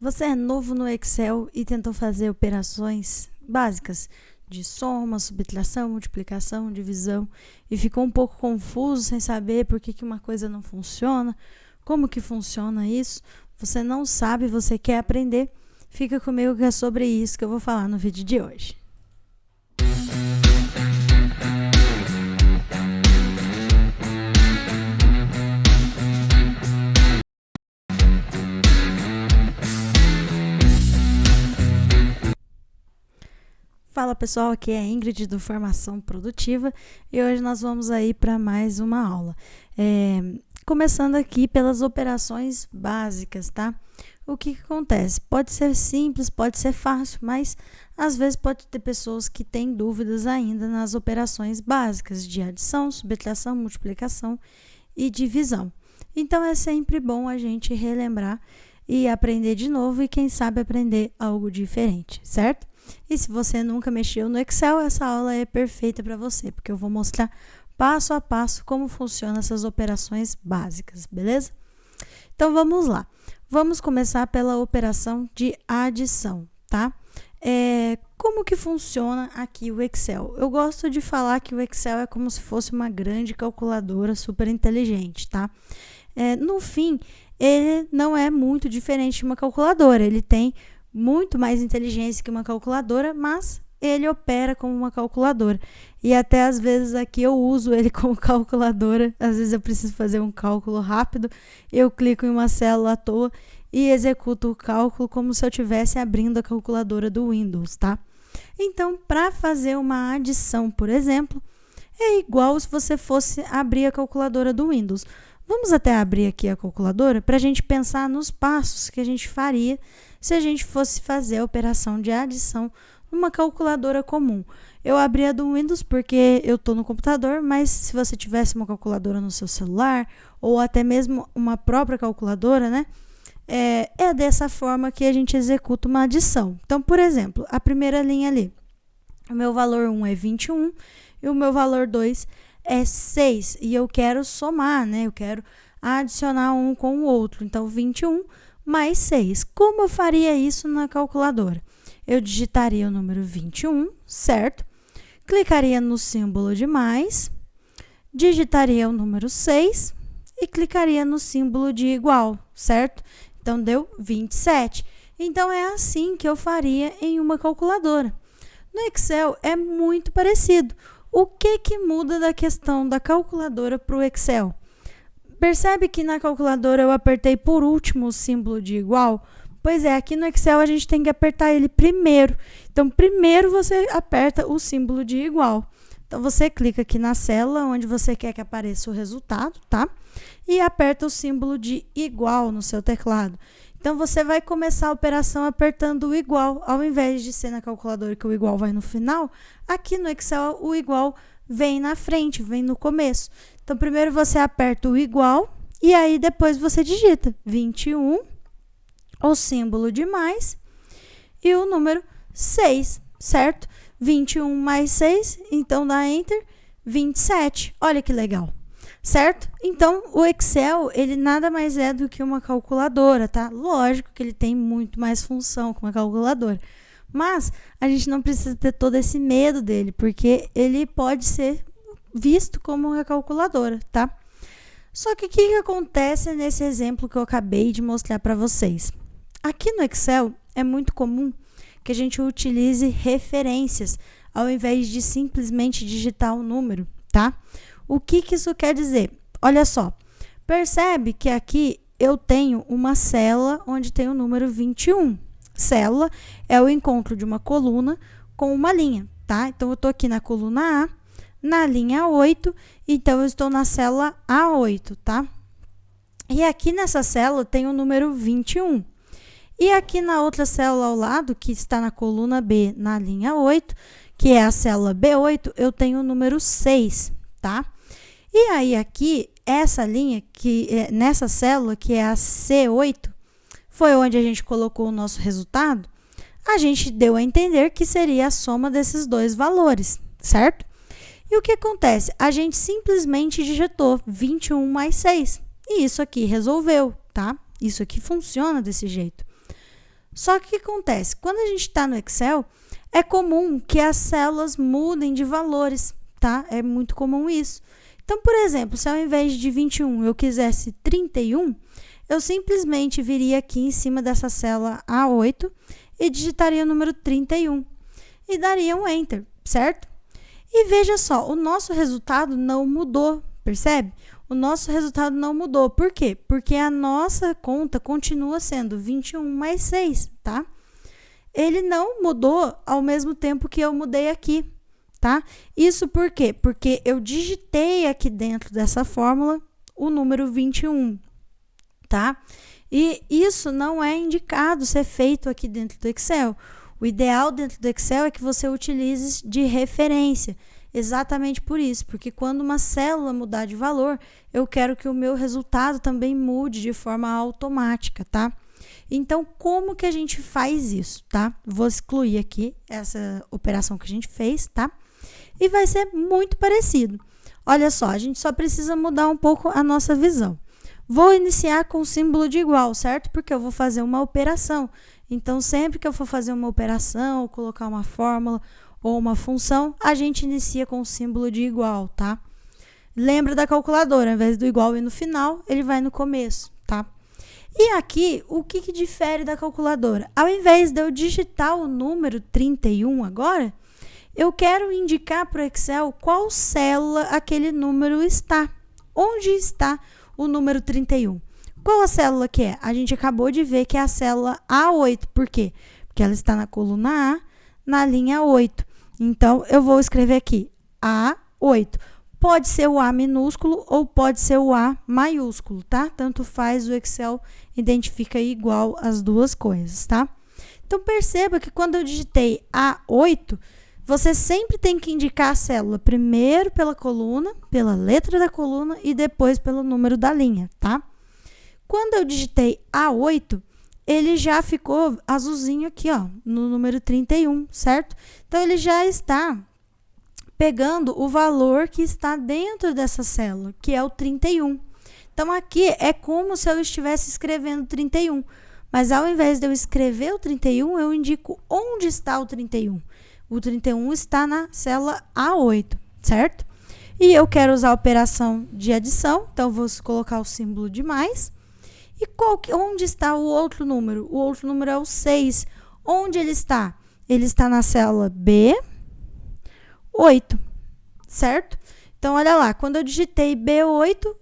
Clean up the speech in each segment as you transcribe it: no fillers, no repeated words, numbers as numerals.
Você é novo no Excel e tentou fazer operações básicas de soma, subtração, multiplicação, divisão e ficou um pouco confuso sem saber por que uma coisa não funciona, como que funciona isso, você não sabe, você quer aprender, fica comigo que é sobre isso que eu vou falar no vídeo de hoje. Fala pessoal, aqui é a Ingrid do Formação Produtiva e hoje nós vamos aí para mais uma aula. Começando aqui pelas operações básicas, tá? O que acontece? Pode ser simples, pode ser fácil, mas às vezes pode ter pessoas que têm dúvidas ainda nas operações básicas de adição, subtração, multiplicação e divisão. Então é sempre bom a gente relembrar e aprender de novo e quem sabe aprender algo diferente, certo? E se você nunca mexeu no Excel, essa aula é perfeita para você, porque eu vou mostrar passo a passo como funcionam essas operações básicas, beleza? Então, vamos lá. Vamos começar pela operação de adição, tá? Como que funciona aqui o Excel? Eu gosto de falar que o Excel é como se fosse uma grande calculadora super inteligente, tá? No fim, ele não é muito diferente de uma calculadora, ele tem muito mais inteligência que uma calculadora, mas ele opera como uma calculadora. E até às vezes aqui eu uso ele como calculadora, às vezes eu preciso fazer um cálculo rápido, eu clico em uma célula à toa e executo o cálculo como se eu estivesse abrindo a calculadora do Windows, tá? Então, para fazer uma adição, por exemplo, é igual se você fosse abrir a calculadora do Windows. Vamos até abrir aqui a calculadora para a gente pensar nos passos que a gente faria se a gente fosse fazer a operação de adição numa calculadora comum. Eu abri a do Windows porque eu estou no computador, mas se você tivesse uma calculadora no seu celular ou até mesmo uma própria calculadora, né? É dessa forma que a gente executa uma adição. Então, por exemplo, a primeira linha ali, o meu valor 1 é 21 e o meu valor 2 é 6 e eu quero somar, né? Eu quero adicionar um com o outro. Então, 21 mais 6. Como eu faria isso na calculadora? Eu digitaria o número 21, certo? Clicaria no símbolo de mais, digitaria o número 6 e clicaria no símbolo de igual, certo? Então, deu 27. Então, é assim que eu faria em uma calculadora. No Excel, é muito parecido. O que muda da questão da calculadora para o Excel? Percebe que na calculadora eu apertei por último o símbolo de igual? Pois é, aqui no Excel a gente tem que apertar ele primeiro. Então, primeiro você aperta o símbolo de igual. Então, você clica aqui na célula onde você quer que apareça o resultado, tá? E aperta o símbolo de igual no seu teclado. Então, você vai começar a operação apertando o igual. Ao invés de ser na calculadora que o igual vai no final, aqui no Excel o igual vem na frente, vem no começo. Então, primeiro você aperta o igual e aí depois você digita 21, o símbolo de mais e o número 6, certo? 21 mais 6, então dá Enter, 27. Olha que legal, certo? Então, o Excel, ele nada mais é do que uma calculadora, tá? Lógico que ele tem muito mais função que uma calculadora. Mas a gente não precisa ter todo esse medo dele, porque ele pode ser visto como uma calculadora, tá? Só que o que acontece nesse exemplo que eu acabei de mostrar para vocês? Aqui no Excel é muito comum que a gente utilize referências ao invés de simplesmente digitar o número, tá? O que isso quer dizer? Olha só, percebe que aqui eu tenho uma célula onde tem o número 21. Célula é o encontro de uma coluna com uma linha, tá? Então, eu estou aqui na coluna A, na linha 8, então eu estou na célula A8, tá? E aqui nessa célula tem o número 21. E aqui na outra célula ao lado, que está na coluna B, na linha 8, que é a célula B8, eu tenho o número 6, tá? E aí aqui, essa linha, nessa célula, que é a C8, foi onde a gente colocou o nosso resultado, a gente deu a entender que seria a soma desses dois valores, certo? E o que acontece? A gente simplesmente digitou 21 mais 6. E isso aqui resolveu, tá? Isso aqui funciona desse jeito. Só que o que acontece? Quando a gente está no Excel, é comum que as células mudem de valores, tá? É muito comum isso. Então, por exemplo, se ao invés de 21 eu quisesse 31, eu simplesmente viria aqui em cima dessa célula A8 e digitaria o número 31 e daria um Enter, certo? E veja só, o nosso resultado não mudou, percebe? O nosso resultado não mudou. Por quê? Porque a nossa conta continua sendo 21 mais 6, tá? Ele não mudou ao mesmo tempo que eu mudei aqui, tá? Isso por quê? Porque eu digitei aqui dentro dessa fórmula o número 21, tá? E isso não é indicado ser feito aqui dentro do Excel. O ideal dentro do Excel é que você utilize de referência. Exatamente por isso, porque quando uma célula mudar de valor, eu quero que o meu resultado também mude de forma automática, tá? Então, como que a gente faz isso, tá? Vou excluir aqui essa operação que a gente fez, tá? E vai ser muito parecido. Olha só, a gente só precisa mudar um pouco a nossa visão. Vou iniciar com o símbolo de igual, certo? Porque eu vou fazer uma operação. Então, sempre que eu for fazer uma operação, ou colocar uma fórmula ou uma função, a gente inicia com o símbolo de igual, tá? Lembra da calculadora, ao invés do igual ir no final, ele vai no começo, tá? E aqui, o que difere da calculadora? Ao invés de eu digitar o número 31 agora, eu quero indicar para o Excel qual célula aquele número está. Onde está o número 31? Qual a célula que é? A gente acabou de ver que é a célula A8. Por quê? Porque ela está na coluna A, na linha 8. Então, eu vou escrever aqui A8. Pode ser o A minúsculo ou pode ser o A maiúsculo, tá? Tanto faz, o Excel identifica igual as duas coisas, tá? Então, perceba que quando eu digitei A8, você sempre tem que indicar a célula primeiro pela coluna, pela letra da coluna e depois pelo número da linha, tá? Quando eu digitei A8, ele já ficou azulzinho aqui, ó, no número 31, certo? Então, ele já está pegando o valor que está dentro dessa célula, que é o 31. Então, aqui é como se eu estivesse escrevendo 31, mas ao invés de eu escrever o 31, eu indico onde está o 31. O 31 está na célula A8, certo? E eu quero usar a operação de adição, então vou colocar o símbolo de mais. E onde está o outro número? O outro número é o 6. Onde ele está? Ele está na célula B8, certo? Então, olha lá, quando eu digitei B8,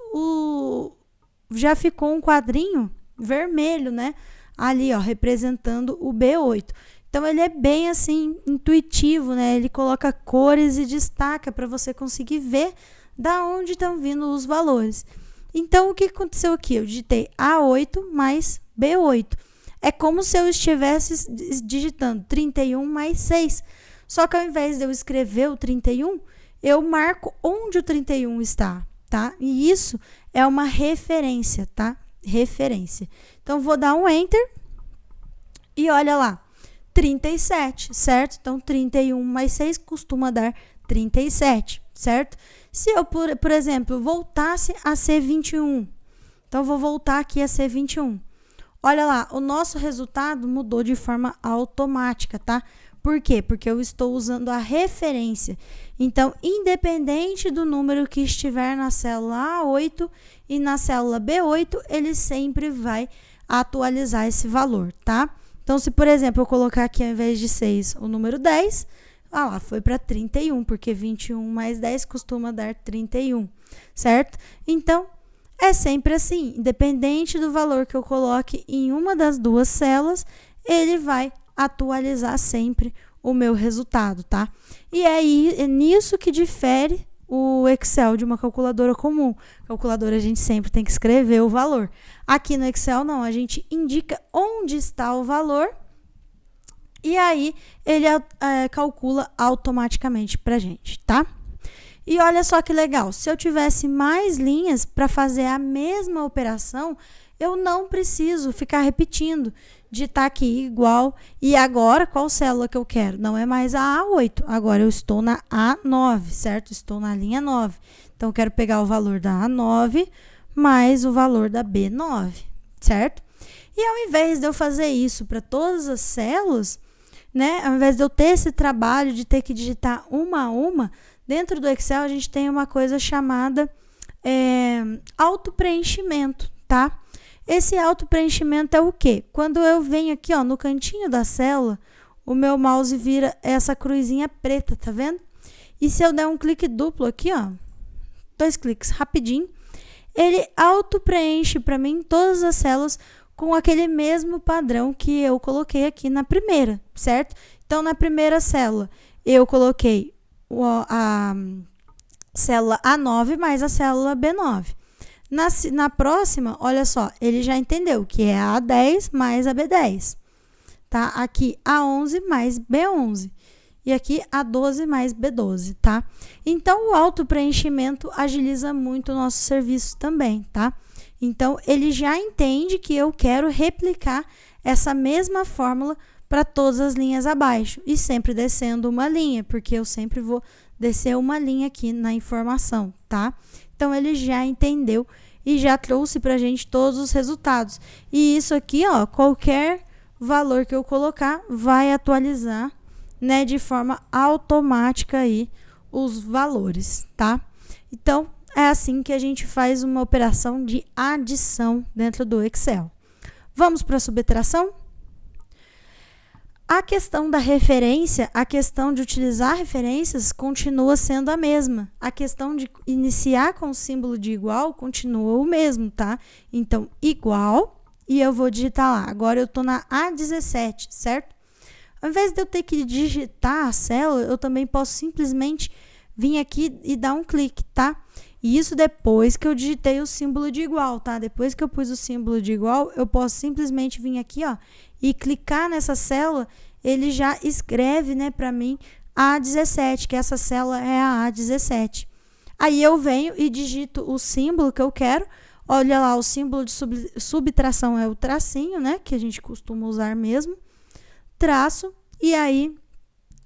já ficou um quadrinho vermelho, né? Ali, ó, representando o B8. Então, ele é bem, assim, intuitivo, né? Ele coloca cores e destaca para você conseguir ver da onde estão vindo os valores. Então, o que aconteceu aqui? Eu digitei A8 mais B8. É como se eu estivesse digitando 31 mais 6. Só que ao invés de eu escrever o 31, eu marco onde o 31 está, tá? E isso é uma referência, tá? Referência. Então, vou dar um Enter e olha lá, 37, certo? Então, 31 mais 6 costuma dar 37, certo? Se eu, por exemplo, voltasse a ser 21, então, vou voltar aqui a ser 21. Olha lá, o nosso resultado mudou de forma automática, tá? Por quê? Porque eu estou usando a referência. Então, independente do número que estiver na célula A8 e na célula B8, ele sempre vai atualizar esse valor, tá? Então, se, por exemplo, eu colocar aqui, ao invés de 6, o número 10, lá, foi para 31, porque 21 mais 10 costuma dar 31, certo? Então, é sempre assim, independente do valor que eu coloque em uma das duas células, ele vai atualizar sempre o meu resultado, tá? E é nisso que difere o Excel de uma calculadora comum. Calculadora a gente sempre tem que escrever o valor. Aqui no Excel não, a gente indica onde está o valor e aí ele calcula automaticamente pra gente, tá? E olha só que legal, se eu tivesse mais linhas para fazer a mesma operação, eu não preciso ficar repetindo, digitar aqui igual. E agora, qual célula que eu quero? Não é mais a A8, agora eu estou na A9, certo? Estou na linha 9. Então, eu quero pegar o valor da A9 mais o valor da B9, certo? E ao invés de eu fazer isso para todas as células, né, ao invés de eu ter esse trabalho de ter que digitar uma a uma, dentro do Excel a gente tem uma coisa chamada auto-preenchimento, tá? Esse auto-preenchimento é o quê? Quando eu venho aqui, ó, no cantinho da célula, o meu mouse vira essa cruzinha preta, tá vendo? E se eu der um clique duplo aqui, ó, 2 cliques rapidinho, ele auto-preenche para mim todas as células com aquele mesmo padrão que eu coloquei aqui na primeira, certo? Então, na primeira célula, eu coloquei a célula A9 mais a célula B9. Na próxima, olha só, ele já entendeu que é a A10 mais a B10. Tá? Aqui, A11 mais B11. E aqui, A12 mais B12, tá? Então, o auto-preenchimento agiliza muito o nosso serviço também, tá? Então, ele já entende que eu quero replicar essa mesma fórmula para todas as linhas abaixo. E sempre descendo uma linha, porque eu sempre vou descer uma linha aqui na informação, tá? Então, ele já entendeu e já trouxe para a gente todos os resultados. E isso aqui, ó, qualquer valor que eu colocar vai atualizar, né, de forma automática aí os valores, tá? Então, é assim que a gente faz uma operação de adição dentro do Excel. Vamos para a subtração? A questão da referência, a questão de utilizar referências continua sendo a mesma. A questão de iniciar com o símbolo de igual continua o mesmo, tá? Então, igual, e eu vou digitar lá. Agora eu estou na A17, certo? Ao invés de eu ter que digitar a célula, eu também posso simplesmente vir aqui e dar um clique, tá? E isso depois que eu digitei o símbolo de igual, tá? Depois que eu pus o símbolo de igual, eu posso simplesmente vir aqui, ó, e clicar nessa célula, ele já escreve, né, para mim, A17, que essa célula é a A17. Aí eu venho e digito o símbolo que eu quero. Olha lá, o símbolo de subtração é o tracinho, né, que a gente costuma usar mesmo. Traço, e aí,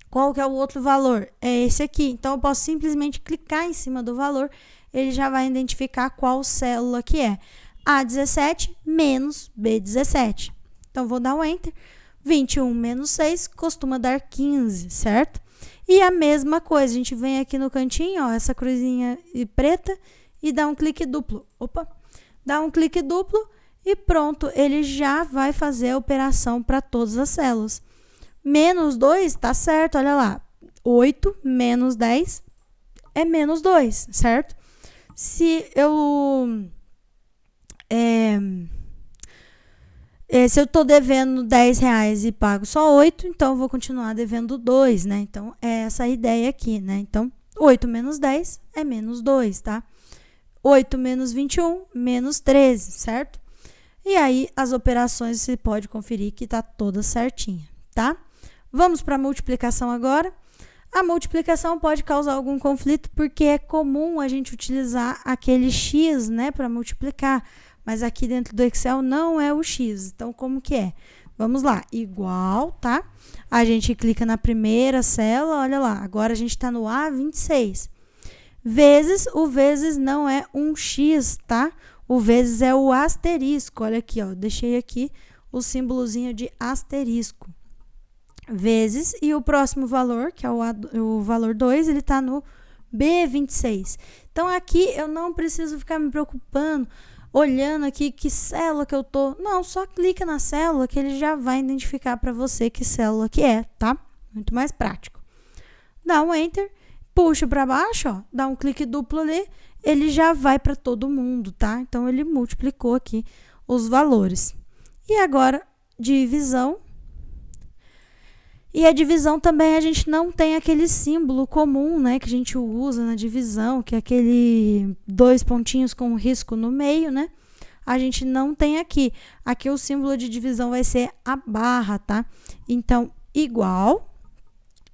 qual que é o outro valor? É esse aqui. Então, eu posso simplesmente clicar em cima do valor, ele já vai identificar qual célula que é. A17 menos B17. Então, vou dar um Enter. 21 menos 6 costuma dar 15, certo? E a mesma coisa, a gente vem aqui no cantinho, ó, essa cruzinha preta, e dá um clique duplo. Opa! Dá um clique duplo e pronto, ele já vai fazer a operação para todas as células. Menos 2, tá certo, olha lá. 8 menos 10 é menos 2, certo? Se eu estou devendo R$10 e pago só 8, então eu vou continuar devendo 2, né? Então, é essa a ideia aqui, né? Então, 8 menos 10 é menos 2, tá? 8 menos 21, menos 13, certo? E aí, as operações você pode conferir que tá toda certinha, tá? Vamos para a multiplicação agora. A multiplicação pode causar algum conflito, porque é comum a gente utilizar aquele x, né, para multiplicar. Mas aqui dentro do Excel não é o x. Então, como que é? Vamos lá. Igual, tá? A gente clica na primeira célula, olha lá. Agora, a gente está no A26. Vezes, o vezes não é um x, tá? O vezes é o asterisco. Olha aqui, ó. Deixei aqui o símbolozinho de asterisco. Vezes, e o próximo valor, que é o valor 2, ele está no B26. Então, aqui eu não preciso ficar me preocupando, olhando aqui que célula que eu tô. Não, só clica na célula que ele já vai identificar para você que célula que é, tá? Muito mais prático. Dá um Enter, puxa para baixo, ó, dá um clique duplo ali, ele já vai para todo mundo, tá? Então, ele multiplicou aqui os valores. E agora, divisão. E a divisão também, a gente não tem aquele símbolo comum, né, que a gente usa na divisão, que é aquele 2 pontinhos com um risco no meio, né? A gente não tem aqui. Aqui o símbolo de divisão vai ser a barra, tá? Então, igual.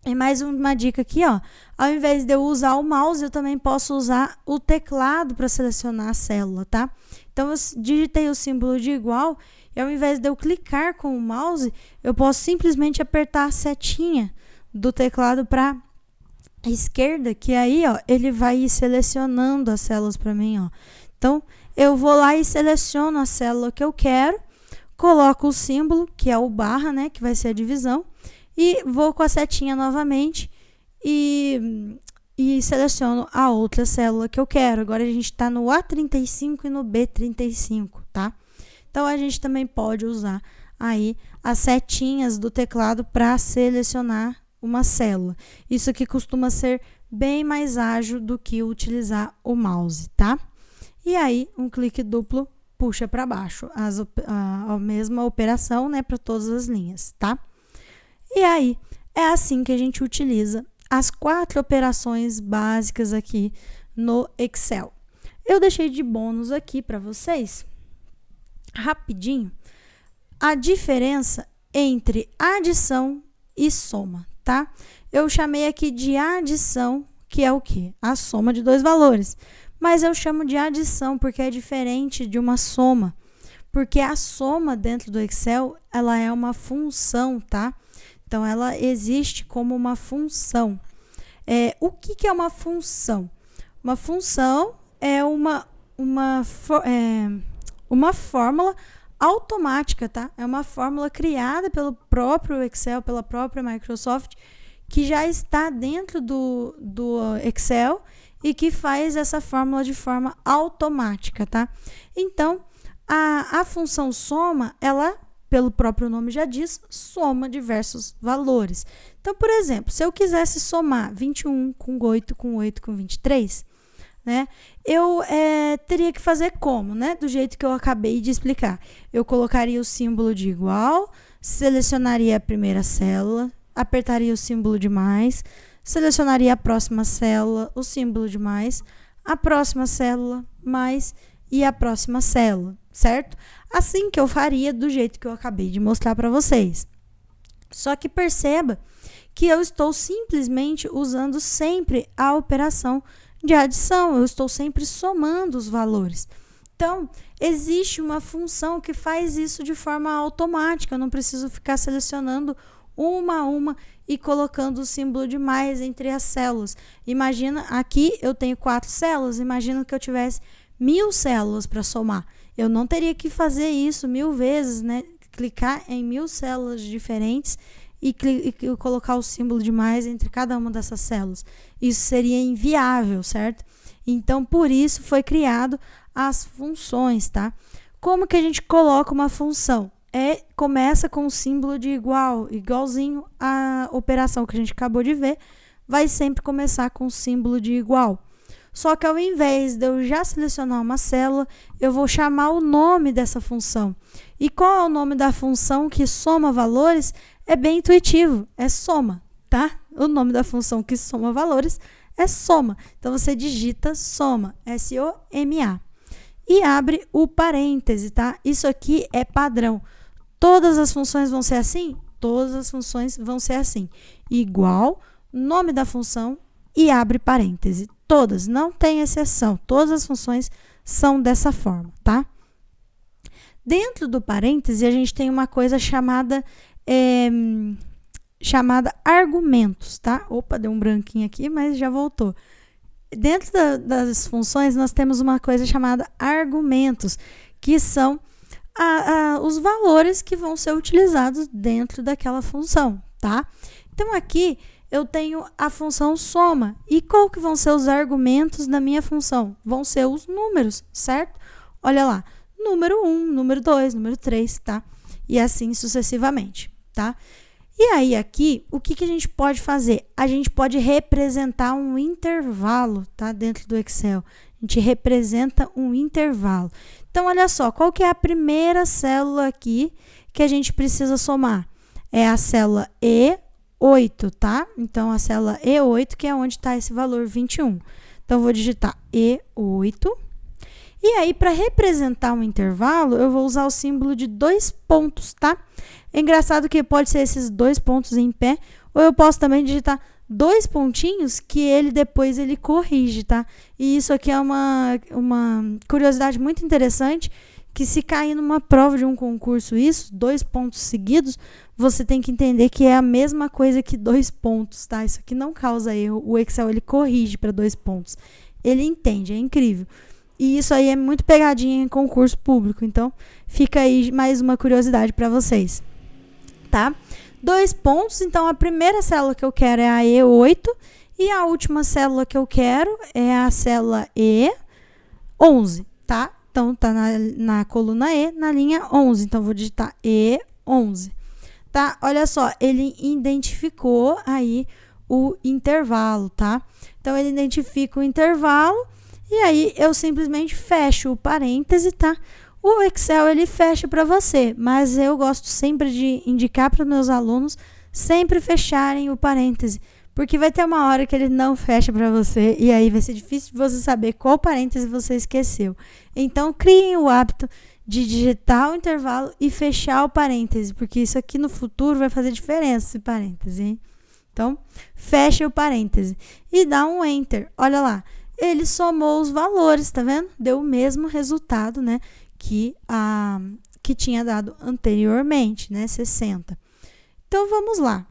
E mais uma dica aqui, ó. Ao invés de eu usar o mouse, eu também posso usar o teclado para selecionar a célula, tá? Então, eu digitei o símbolo de igual. E ao invés de eu clicar com o mouse, eu posso simplesmente apertar a setinha do teclado para a esquerda, que aí, ó, ele vai ir selecionando as células para mim, ó. Então, eu vou lá e seleciono a célula que eu quero, coloco o símbolo, que é o barra, né, que vai ser a divisão, e vou com a setinha novamente e seleciono a outra célula que eu quero. Agora a gente está no A35 e no B35, tá? Então, a gente também pode usar aí as setinhas do teclado para selecionar uma célula. Isso aqui costuma ser bem mais ágil do que utilizar o mouse, tá? E aí, um clique duplo puxa para baixo a mesma operação, né, para todas as linhas, tá? E aí, é assim que a gente utiliza as 4 operações básicas aqui no Excel. Eu deixei de bônus aqui para vocês, rapidinho, a diferença entre adição e soma, tá? Eu chamei aqui de adição, que é o quê? A soma de 2 valores. Mas eu chamo de adição porque é diferente de uma soma. Porque a soma dentro do Excel, ela é uma função, tá? Então, ela existe como uma função. O que é uma função? Uma função é uma fórmula automática, tá? É uma fórmula criada pelo próprio Excel, pela própria Microsoft, que já está dentro do Excel e que faz essa fórmula de forma automática, tá? Então, a função soma, ela, pelo próprio nome já diz, soma diversos valores. Então, por exemplo, se eu quisesse somar 21 com 8, com 8, com 23, né? Eu teria que fazer como, né? Do jeito que eu acabei de explicar. Eu colocaria o símbolo de igual, selecionaria a primeira célula, apertaria o símbolo de mais, selecionaria a próxima célula, o símbolo de mais, a próxima célula, mais e a próxima célula, certo? Assim que eu faria do jeito que eu acabei de mostrar para vocês. Só que perceba que eu estou simplesmente usando sempre a operação de adição, eu estou sempre somando os valores. Então, existe uma função que faz isso de forma automática, eu não preciso ficar selecionando uma a uma e colocando o símbolo de mais entre as células. Imagina, aqui eu tenho 4 células, imagina que eu tivesse 1000 células para somar. Eu não teria que fazer isso 1000 vezes, né? Clicar em 1000 células diferentes e colocar o símbolo de mais entre cada uma dessas células. Isso seria inviável, certo? Então, por isso foi criado as funções, tá? Como que a gente coloca uma função? Começa com o símbolo de igual, igualzinho à operação que a gente acabou de ver, vai sempre começar com o símbolo de igual. Só que ao invés de eu já selecionar uma célula, eu vou chamar o nome dessa função. E qual é o nome da função que soma valores? É bem intuitivo, é soma, tá? O nome da função que soma valores é soma. Então, você digita soma, S-O-M-A. E abre o parêntese, tá? Isso aqui é padrão. Todas as funções vão ser assim? Todas as funções vão ser assim. Igual, nome da função e abre parêntese. Todas, não tem exceção. Todas as funções são dessa forma, tá? Dentro do parêntese, a gente tem uma coisa chamada argumentos, tá? Opa, deu um branquinho aqui, mas já voltou. Dentro das funções, nós temos uma coisa chamada argumentos, que são os valores que vão ser utilizados dentro daquela função, tá? Então, aqui eu tenho a função soma. E qual que vão ser os argumentos da minha função? Vão ser os números, certo? Olha lá, número 1, número 2, número 3, tá? E assim sucessivamente, tá? E aí, aqui, o que a gente pode fazer? A gente pode representar um intervalo, tá? Dentro do Excel. A gente representa um intervalo. Então, olha só, qual que é a primeira célula aqui que a gente precisa somar? É a célula E8, tá? Então, a célula E8, que é onde está esse valor 21. Então, eu vou digitar E8. E aí, para representar um intervalo, eu vou usar o símbolo de 2 pontos, tá? É engraçado que pode ser esses 2 pontos em pé, ou eu posso também digitar 2 pontinhos que ele depois corrige, tá? E isso aqui é uma curiosidade muito interessante, que se cair numa prova de um concurso isso, 2 pontos seguidos, você tem que entender que é a mesma coisa que 2 pontos, tá? Isso aqui não causa erro, o Excel ele corrige para 2 pontos. Ele entende, é incrível. E isso aí é muito pegadinha em concurso público. Então, fica aí mais uma curiosidade para vocês. Tá? 2 pontos. Então, a primeira célula que eu quero é a E8. E a última célula que eu quero é a célula E11. Tá? Então, tá na coluna E, na linha 11. Então, vou digitar E11. Tá? Olha só, ele identificou aí o intervalo, tá? Então, ele identifica o intervalo e aí eu simplesmente fecho o parêntese, tá? O Excel, ele fecha para você, mas eu gosto sempre de indicar para os meus alunos sempre fecharem o parêntese, porque vai ter uma hora que ele não fecha para você e aí vai ser difícil de você saber qual parêntese você esqueceu. Então, criem o hábito de digitar o intervalo e fechar o parêntese, porque isso aqui no futuro vai fazer diferença, esse parêntese, hein? Então, fecha o parêntese e dá um Enter. Olha lá, ele somou os valores, tá vendo? Deu o mesmo resultado, né, que tinha dado anteriormente, né, 60. Então, vamos lá.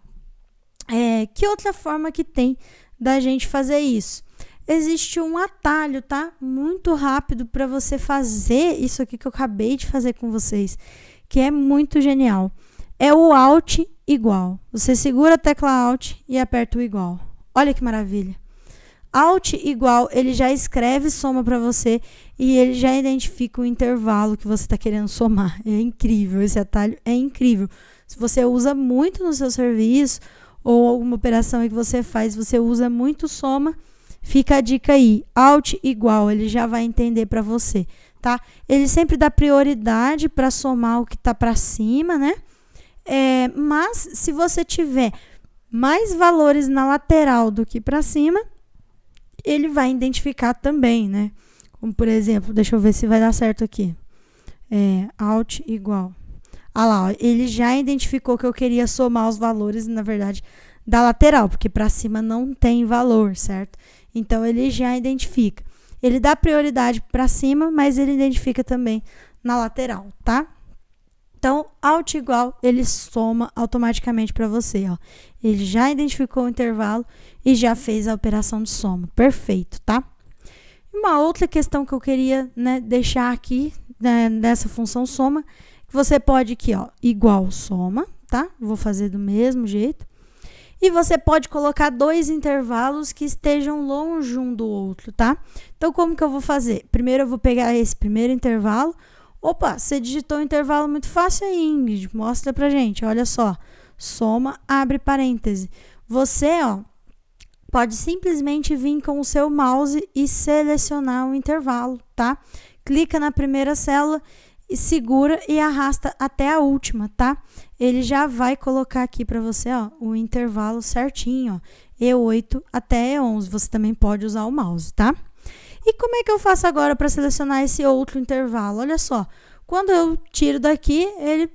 Que outra forma que tem da gente fazer isso? Existe um atalho, tá? Muito rápido para você fazer isso aqui que eu acabei de fazer com vocês, que é muito genial. É o Alt igual. Você segura a tecla Alt e aperta o igual. Olha que maravilha. Alt igual, ele já escreve soma para você e ele já identifica o intervalo que você está querendo somar. É incrível, esse atalho é incrível. Se você usa muito no seu serviço ou alguma operação que você faz, você usa muito soma, fica a dica aí. Alt igual, ele já vai entender para você, tá? Ele sempre dá prioridade para somar o que está para cima, né? Mas se você tiver mais valores na lateral do que para cima, ele vai identificar também, né? Como, por exemplo, deixa eu ver se vai dar certo aqui. Alt igual. Ah lá, ó, ele já identificou que eu queria somar os valores, na verdade, da lateral, porque para cima não tem valor, certo? Então, ele já identifica. Ele dá prioridade para cima, mas ele identifica também na lateral, tá? Então, Alt igual, ele soma automaticamente para você, ó. Ele já identificou o intervalo e já fez a operação de soma. Perfeito, tá? Uma outra questão que eu queria, né, deixar aqui, né, nessa função soma, que você pode aqui, ó, igual soma, tá? Vou fazer do mesmo jeito. E você pode colocar 2 intervalos que estejam longe um do outro, tá? Então, como que eu vou fazer? Primeiro, eu vou pegar esse primeiro intervalo. Opa, você digitou um intervalo muito fácil aí, Ingrid. Mostra pra gente, olha só. Soma, abre parêntese. Você, ó, pode simplesmente vir com o seu mouse e selecionar o intervalo, tá? Clica na primeira célula e segura e arrasta até a última, tá? Ele já vai colocar aqui para você, ó, o intervalo certinho, ó, E8 até E11. Você também pode usar o mouse, tá? E como é que eu faço agora para selecionar esse outro intervalo? Olha só, quando eu tiro daqui, ele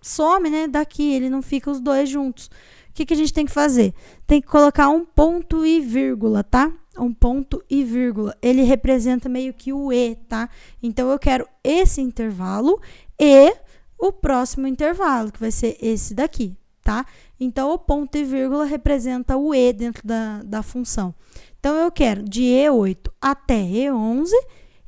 some, né? Daqui, ele não fica os dois juntos. O que a gente tem que fazer? Tem que colocar um ponto e vírgula, tá? Um ponto e vírgula. Ele representa meio que o E, tá? Então, eu quero esse intervalo e o próximo intervalo, que vai ser esse daqui, tá? Então, o ponto e vírgula representa o E dentro da função. Então, eu quero de E8 até E11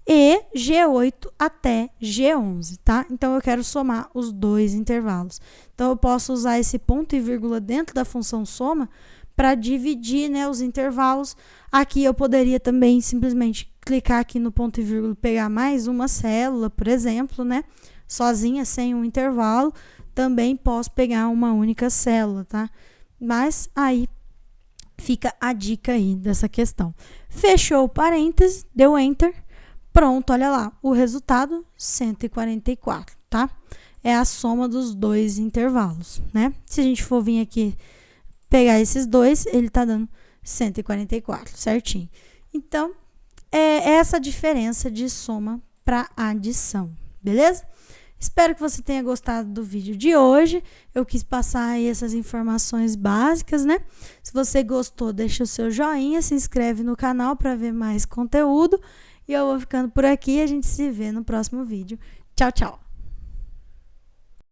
e G8 até G11, tá? Então, eu quero somar os 2 intervalos. Então, eu posso usar esse ponto e vírgula dentro da função soma para dividir, né, os intervalos. Aqui, eu poderia também simplesmente clicar aqui no ponto e vírgula, pegar mais uma célula, por exemplo, né? Sozinha, sem um intervalo. Também posso pegar uma única célula, tá? Mas aí fica a dica aí dessa questão. Fechou o parêntese, deu Enter. Pronto, olha lá, o resultado 144, tá? É a soma dos 2 intervalos, né? Se a gente for vir aqui pegar esses 2, ele tá dando 144, certinho. Então, é essa diferença de soma para adição, beleza? Espero que você tenha gostado do vídeo de hoje. Eu quis passar aí essas informações básicas, né? Se você gostou, deixa o seu joinha, se inscreve no canal para ver mais conteúdo. E eu vou ficando por aqui e a gente se vê no próximo vídeo. Tchau, tchau!